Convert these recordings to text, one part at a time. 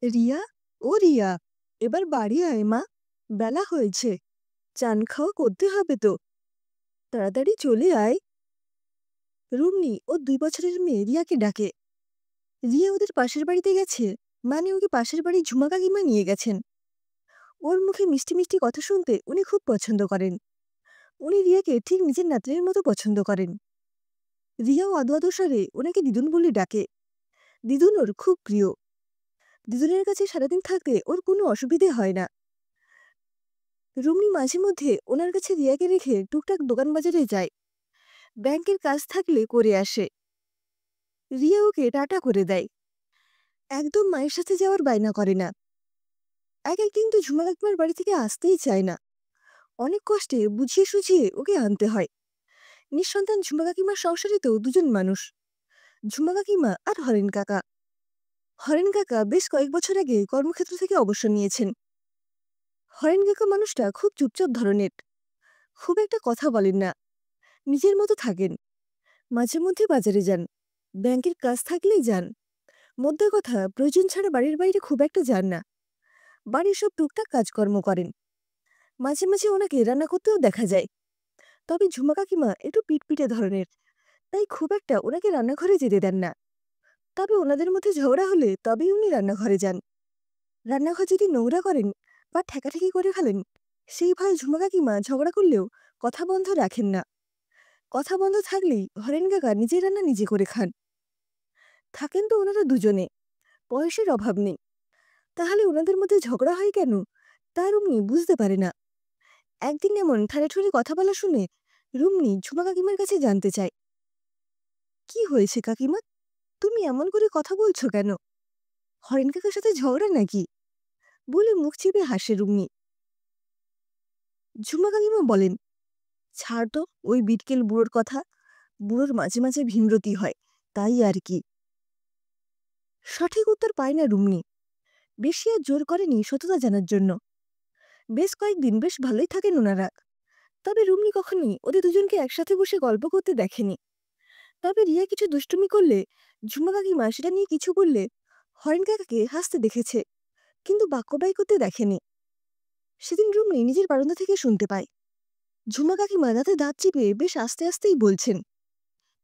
রিয়া, ও রিয়া, এবার বাড়ি আয় মা। বেলা হয়েছে, চান খাওয়া করতে হবে তো। তাড়াতাড়ি চলে আয়। রুমনি ও ২ বছরের মেয়ে রিয়াকে ডাকে। রিয়া ওদের পাশের বাড়িতে গেছে, মানে ওকে পাশের বাড়ির ঝুমা কাকিমা নিয়ে গেছেন। ওর মুখে মিষ্টি মিষ্টি কথা শুনতে উনি খুব পছন্দ করেন। উনি রিয়াকে ঠিক নিজের নাতনির মতো পছন্দ করেন। রিয়াও আদো আদো স্বরে ওনাকে দিদুন বলে ডাকে। দিদুন ওর খুব প্রিয়। দিদুনের কাছে সারাদিন থাকতে ওর কোনো অসুবিধে হয় না। রুমনি মাঝে মধ্যে ওনার কাছে রিয়াকে রেখে টুকটাক দোকান বাজারে যায়, ব্যাংকের কাজ থাকলে করে আসে। রিয়া ওকে টাটা করে দেয়, একদম মায়ের সাথে যাওয়ার বায়না করে না। একদিন তো ঝুমা কাকিমার বাড়ি থেকে আসতেই চায় না। অনেক কষ্টে বুঝিয়ে সুঝিয়ে ওকে আনতে হয়। নিঃসন্তান ঝুমা কাকিমার সংসারে তো দুজন মানুষ, ঝুমা কাকিমা আর হরেন কাকা। হরেন কাকা বেশ কয়েক বছর আগে কর্মক্ষেত্র থেকে অবসর নিয়েছেন। হরেন কাকা মানুষটা খুব চুপচাপ ধরনের, খুব একটা কথা বলেন না, নিজের মতো থাকেন। মাঝে মধ্যে বাজারে যান, ব্যাংকের কাজ থাকলেই যান। মধ্যে কথা, প্রয়োজন ছাড়া বাড়ির বাইরে খুব একটা যান না। বাড়ির সব টুকটাক কাজকর্ম করেন। মাঝে মাঝে ওনাকে রান্না করতেও দেখা যায়। তবে ঝুমা কাকিমা একটু পিটপিটে ধরনের, তাই খুব একটা ওনাকে রান্নাঘরে যেতে দেন না। তবে ওনাদের মধ্যে ঝগড়া হলে তবেই উনি রান্নাঘরে যান। রান্নাঘর যদি নোংরা করেন বা ঠেকাঠেকি করে ফেলেন, সেই ভয়ে ঝুমা কাকিমা ঝগড়া করলেও কথা বন্ধ রাখেন না। কথা বন্ধ থাকলেই হরেন কাকা নিজের রান্না নিজে করে খান। থাকেন তো ওনারা দুজনে, বয়সের অভাব নেই। তাহলে ওনাদের মধ্যে ঝগড়া হয় কেন, তা রুমনি বুঝতে পারে না। একদিন এমন ঠাড়ে ঠুড়ে কথা বলা শুনে রুমনি ঝুমা কাকিমার কাছে জানতে চায়, কি হয়েছে কাকিমা, তুমি এমন করে কথা বলছো কেন? হরেন কাকার সাথে ঝগড়া নাকি? বলে মুখ চেপে হাসে রুমনি। ঝুমা কাকিমা বলেন, ছাড় তো ওই বিটকেল বুড়োর কথা। বুড়োর মাঝে মাঝে ভীমরতি হয়, তাই আর কি। সঠিক উত্তর পায় না রুমনি। বেশি আর জোর করেনি সততা জানার জন্য। বেশ কয়েকদিন বেশ ভালোই থাকেন ওনারা। তবে রুমনি কখনই ওদের দুজনকে একসাথে বসে গল্প করতে দেখেনি। তবে রিয়া কিছু দুষ্টুমি করলে, ঝুমা কাকিমা সেটা নিয়ে কিছু বললে হরেন কাকাকে হাসতে দেখেছে, কিন্তু বাক্য ব্যয় করতে দেখেনি। সেদিন রুমনি নিজের বারান্দা থেকে শুনতে পায় ঝুমা কাকিমা দাঁতে দাঁত চিপে বেশ আস্তে আস্তেই বলছেন,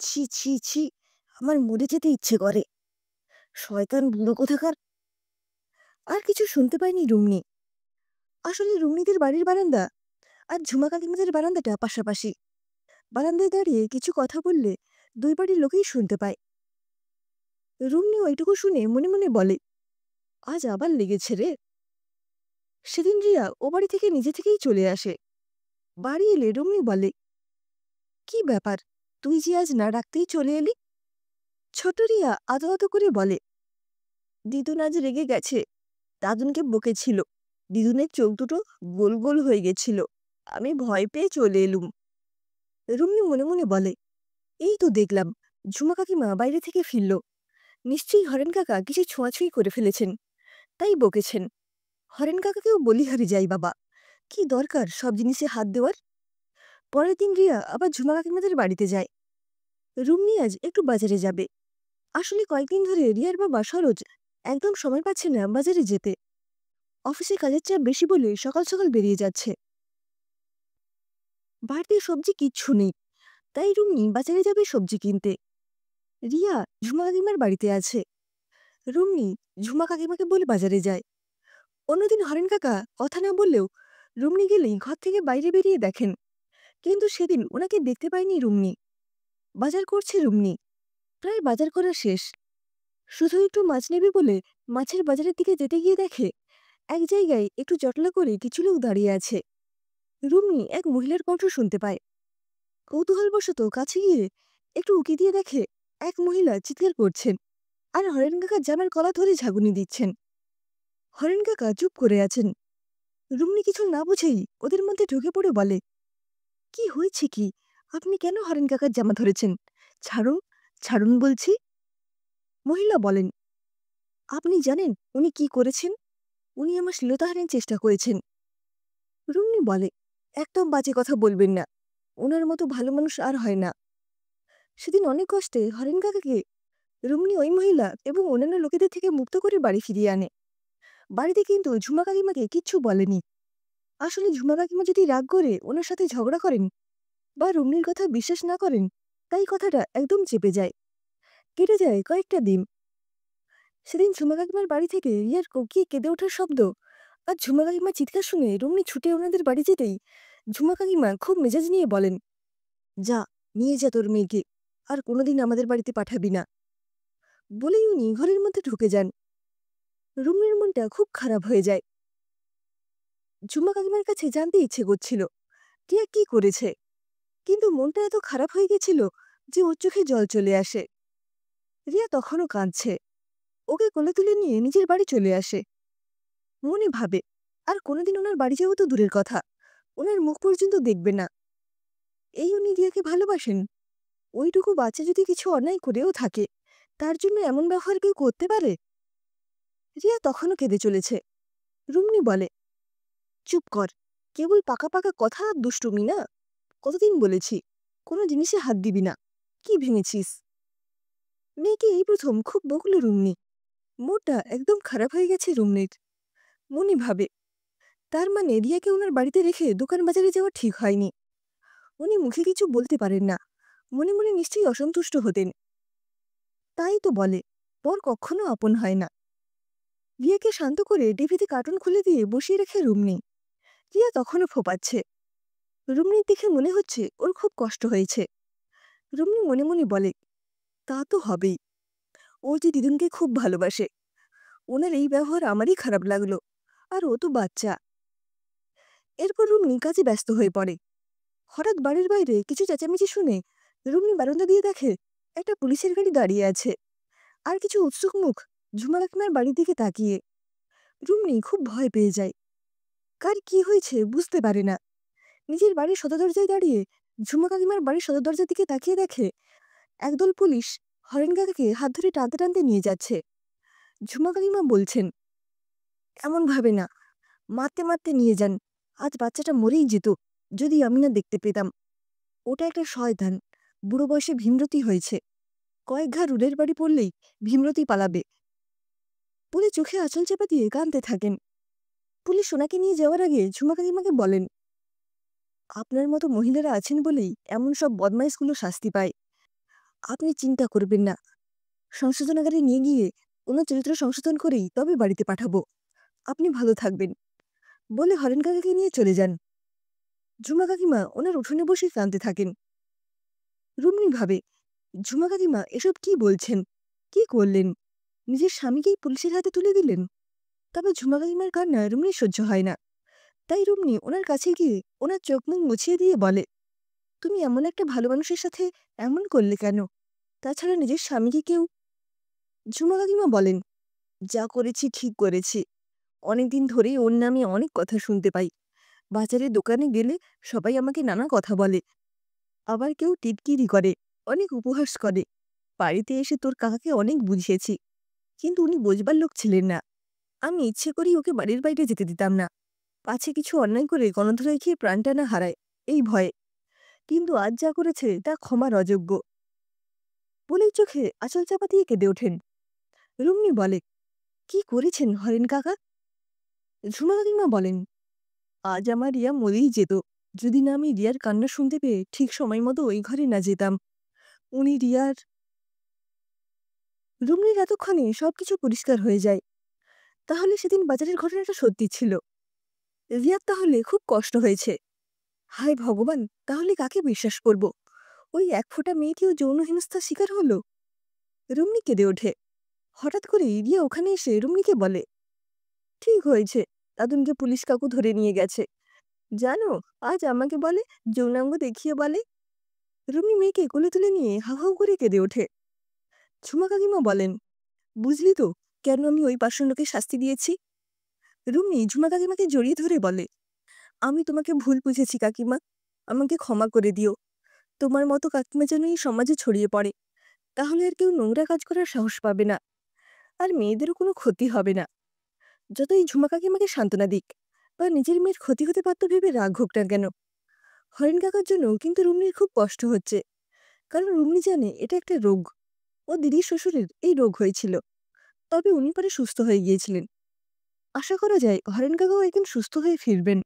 ছি ছি ছি, আমার মরে যেতে ইচ্ছে করে, শয়তান বুড়ো কোথাকার। আর কিছু শুনতে পায়নি রুমনি। আসলে রুমনিদের বাড়ির বারান্দা আর ঝুমা কাকিমাদের বারান্দাটা পাশাপাশি। বারান্দায় দাঁড়িয়ে কিছু কথা বললে দুই বাড়ির লোকেই শুনতে পায়। রুমনি ওইটুকু শুনে মনে মনে বলে, আজ আবার লেগেছে রে। সেদিন রিয়া ও বাড়ি থেকে নিজে থেকেই চলে আসে। বাড়ি এলে রুমনি বলে, কি ব্যাপার, তুই যে আজ না ডাকতেই চলে এলি? ছোট রিয়া আদো আদো করে বলে, দিদুন আজ রেগে গেছে, দাদুনকে বকেছিল। দিদুনের চোখ দুটো গোল গোল হয়ে গেছিল, আমি ভয় পেয়ে চলে এলুম। রুমনি মনে মনে বলে, এই তো দেখলাম ঝুমা কাকিমা বাইরে থেকে ফিরল, নিশ্চয়ই হরেন কাকা কিছু ছোঁয়াছুঁই করে ফেলেছেন, তাই বকেছেন। হরেন কাকাকেও বলিহারি যাই বাবা, কি দরকার সব জিনিসে হাত দেওয়ার। পরের দিন রিয়া আবার ঝুমা কাকিমাদের বাড়িতে যায়। রুমনি আজ একটু বাজারে যাবে। আসলে কয়েকদিন ধরে রিয়ার বাবা সরোজ একদম সময় পাচ্ছে না বাজারে যেতে। অফিসে কাজের চাপ বেশি বলে সকাল সকাল বেরিয়ে যাচ্ছে। বাড়িতে সবজি কিচ্ছু নেই, তাই রুমনি বাজারে যাবে সবজি কিনতে। রিয়া ঝুমা কাকিমার বাড়িতে আছে। রুমনি ঝুমা কাকিমাকে বলে বাজারে যায়। অন্যদিন হরেন কাকা কথা না বললেও রুমনি গেলেই ঘর থেকে বাইরে বেরিয়ে দেখেন, কিন্তু সেদিন ওনাকে দেখতে পায়নি রুমনি। বাজার করছে রুমনি, প্রায় বাজার করা শেষ। শুধু একটু মাছ নেবে বলে মাছের বাজারের দিকে যেতে গিয়ে দেখে এক জায়গায় একটু জটলা করে কিছু লোক দাঁড়িয়ে আছে। রুমনি এক মহিলার কণ্ঠ শুনতে পায়। কৌতূহলবশত কাছে গিয়ে একটু উকি দিয়ে দেখে এক মহিলা চিৎকার করছেন আর হরেন কাকার জামার গলা ধরে ঝাঁকুনি দিচ্ছেন। হরেন কাকা চুপ করে আছেন। রুমনি কিছু না বুঝেই ওদের মধ্যে ঢুকে পড়ে বলে, কি হয়েছে কি, আপনি কেন হরেন কাকার জামা ধরেছেন? ছাড়ুন, ছাড়ুন বলছি। মহিলা বলেন, আপনি জানেন উনি কি করেছেন? উনি আমার শ্লীলতাহানির চেষ্টা করেছেন। রুমনি বলে, একদম বাজে কথা বলবেন না, ওনার মতো ভালো মানুষ আর হয় না। সেদিন অনেক কষ্টে হরেন কাকাকে রুমনি ওই মহিলা এবং অন্যান্য লোকেদের থেকে মুক্ত করে বাড়ি ফিরিয়ে আনে। বাড়িতে কিন্তু ঝুমা কাকিমাকে কিচ্ছু বলেনি। আসলে ঝুমা কাকিমা যদি রাগ করে ওনার সাথে ঝগড়া করেন বা রুমনির কথা বিশ্বাস না করেন, তাই কথাটা একদম চেপে যায়। কেটে যায় কয়েকটা দিন। সেদিন ঝুমা কাকিমার বাড়ি থেকে রিয়ার কোকিয়ে কেঁদে ওঠার শব্দ আর ঝুমা কাকিমার চিৎকার শুনে রুমনি ছুটে ওনাদের বাড়ি যেতেই ঝুমা কাকিমা খুব মেজাজ নিয়ে বলেন, যা, নিয়ে যা তোর মেয়েকে, আর কোনোদিন আমাদের বাড়িতে পাঠাবি না। বলেই উনি ঘরের মধ্যে ঢুকে যান। রুমনির মনটা খুব খারাপ হয়ে যায়। ঝুমা কাকিমার কাছে জানতে ইচ্ছে করছিল রিয়া কি করেছে, কিন্তু মনটা এত খারাপ হয়ে গেছিল যে ওর চোখে জল চলে আসে। রিয়া তখনও কাঁদছে। ওকে কোলে তুলে নিয়ে নিজের বাড়ি চলে আসে। মনে ভাবে আর কোনোদিন ওনার বাড়ি যাওয়া তো দূরের কথা, ওনার মুখ পর্যন্ত দেখবে না। এই উনি রিয়াকে ভালোবাসেন? ওইটুকু বাচ্চা যদি কিছু অন্যায় করেও থাকে, তার জন্য এমন ব্যবহার কেউ করতে পারে? রিয়া তখনও কেঁদে চলেছে। রুমনি বলে, চুপ কর, কেবল পাকা পাকা কথা আর দুষ্টুমি না। কতদিন বলেছি কোনো জিনিসে হাত দিবি না, কি ভেঙেছিস? মেয়েকে এই প্রথম খুব বকল রুমনি। মোটা একদম খারাপ হয়ে গেছে রুমনির। মনি ভাবে, তার মানে রিয়াকে ওনার বাড়িতে রেখে দোকান বাজারে যাওয়া ঠিক হয়নি। উনি মুখে কিছু বলতে পারেন না, মনে মনে নিশ্চয়ই অসন্তুষ্ট হতেন। তাই তো বলে, পর কখনো আপন হয় না। রিয়াকে শান্ত করে টিভিতে কার্টুন খুলে দিয়ে বসিয়ে রেখে রুমনি। রিয়া তখনও ফোপাচ্ছে। রুমনির দেখে মনে হচ্ছে ওর খুব কষ্ট হয়েছে। রুমনি মনে মনে বলে, তা তো হবেই, ও যে দিদুনকে খুব ভালোবাসে। ওনার এই ব্যবহার আমারই খারাপ লাগলো, আর ও তো বাচ্চা। এরপর রুমনি কাজে ব্যস্ত হয়ে পড়ে। হঠাৎ বাড়ির বাইরে কিছু চেঁচামেচি শুনে রুমনি বারান্দা দিয়ে দেখে একটা পুলিশের গাড়ি দাঁড়িয়ে আছে, আর কিছু উৎসুক মুখ ঝুমা কাকিমার বাড়ির দিকে তাকিয়ে। রুমনি খুব ভয় পেয়ে যায়। কার কি হয়েছে বুঝতে পারে না। নিজের বাড়ির সদর দরজায় দাঁড়িয়ে ঝুমা কাকিমার বাড়ির সদর দরজার দিকে তাকিয়ে দেখে একদল পুলিশ হরেন কাকাকে হাত ধরে টানতে টানতে নিয়ে যাচ্ছে। ঝুমা কাকিমা বলছেন, এমন ভাবে না, মারতে মারতে নিয়ে যান, আজ বাচ্চাটা মরেই যেত যদি আমি না দেখতে পেতাম। ওটা একটা শয়তান, বুড়ো বয়সে ভীমরতি হয়েছে, কয়েক ঘা রুলের বাড়ি পড়লেই ভীমরতি পালাবে। বলে চোখে আঁচল চেপে দিয়ে কাঁদতে থাকেন। পুলিশ ওনাকে নিয়ে যাওয়ার আগে ঝুমা কাকিমাকে বলেন, আপনার মতো মহিলারা আছেন বলেই এমন সব বদমাইশগুলো শাস্তি পায়। আপনি চিন্তা করবেন না, সংশোধনাগারে নিয়ে গিয়ে ওনার চরিত্র সংশোধন করেই তবে বাড়িতে পাঠাবো। আপনি ভালো থাকবেন। বলে হরেন কাকাকে নিয়ে চলে যান। ঝুমা কাকিমা ওনার উঠোনে বসে কাঁদতে থাকেন। রুমনি ভাবে, ঝুমা কাকিমা এসব কি বলছেন, কি করলেন? নিজের স্বামীকেই পুলিশের হাতে তুলে দিলেন। তবে ঝুমা কাকিমার কান্না রুমনি সহ্য হয় না। তাই রুমনি ওনার কাছে গিয়ে ওনার চোখ মুখ মুছিয়ে দিয়ে বলে, তুমি এমন একটা ভালো মানুষের সাথে এমন করলে কেন? তাছাড়া নিজের স্বামীকে কেউ। ঝুমা কাকিমা বলেন, যা করেছি ঠিক করেছি। অনেকদিন ধরেই ওর নামে অনেক কথা শুনতে পাই। বাজারে দোকানে গেলে সবাই আমাকে নানা কথা বলে। আবার কেউ টিটকিরি করে, অনেক উপহাস করে। বাড়িতে এসে তোর কাকাকে অনেক বুঝিয়েছি, কিন্তু উনি বোঝবার লোক ছিলেন না। আমি ইচ্ছে করেই ওকে বাড়ির বাইরে যেতে দিতাম না, পাছে কিছু অন্যায় করে গণধোলাই খেয়ে প্রাণটা না হারায়, এই ভয়ে। কিন্তু আজ যা করেছে তা ক্ষমার অযোগ্য। বলেই চোখে আঁচল চাপা দিয়ে কেঁদে ওঠেন। রুমনি বলে, কি করেছেন হরেন কাকা? ঝুমা কাকিমা বলেন, আজ আমার রিয়া মরেই যেত যদি না আমি রিয়ার কান্না শুনতে পেয়ে ঠিক সময় মতো ওই ঘরে না যেতাম। উনি রিয়ার। রুমনির এতক্ষণে সবকিছু পরিষ্কার হয়ে যায়। তাহলে সেদিন বাজারের ঘটনাটা সত্যি ছিল। রিয়ার তাহলে খুব কষ্ট হয়েছে। হায় ভগবান, তাহলে কাকে বিশ্বাস করব? ওই এক ফোঁটা মেয়েটিও যৌন হেনস্থার শিকার হলো। রুমনি কেঁদে ওঠে। হঠাৎ করে রিয়া ওখানে এসে রুমনিকে বলে, ঠিক হয়েছে, দাদুনকে পুলিশ কাকু ধরে নিয়ে গেছে। জানো, আজ আমাকে বলে যৌনাঙ্গ দেখিয়ে বলে। রুমনি মেয়েকে কোলে তুলে নিয়ে হাউ হাউ করে কেঁদে ওঠে। ঝুমা কাকিমা বলেন, বুঝলি তো কেন আমি ওই পাষণ্ডকে শাস্তি দিয়েছি? রুমনি ঝুমা কাকিমাকে জড়িয়ে ধরে বলে, আমি তোমাকে ভুল বুঝেছি কাকিমা, আমাকে ক্ষমা করে দিও। তোমার মতো কাকিমা যেন এই সমাজে ছড়িয়ে পড়ে, তাহলে আর কেউ নোংরা কাজ করার সাহস পাবে না, আর মেয়েদেরও কোনো ক্ষতি হবে না। যতই ঝুমা কাকিমাকে সান্ত্বনা দিক বা নিজের মেয়ের ক্ষতি হতে পারত ভেবে রাগ হোক না কেন, হরেন কাকার জন্য কিন্তু রুমনির খুব কষ্ট হচ্ছে। কারণ রুমনি জানে এটা একটা রোগ। ও দিদির শ্বশুরের এই রোগ হয়েছিল, তবে উনি পরে সুস্থ হয়ে গিয়েছিলেন। আশা করা যায় হরেন কাকাও একদিন সুস্থ হয়ে ফিরবেন।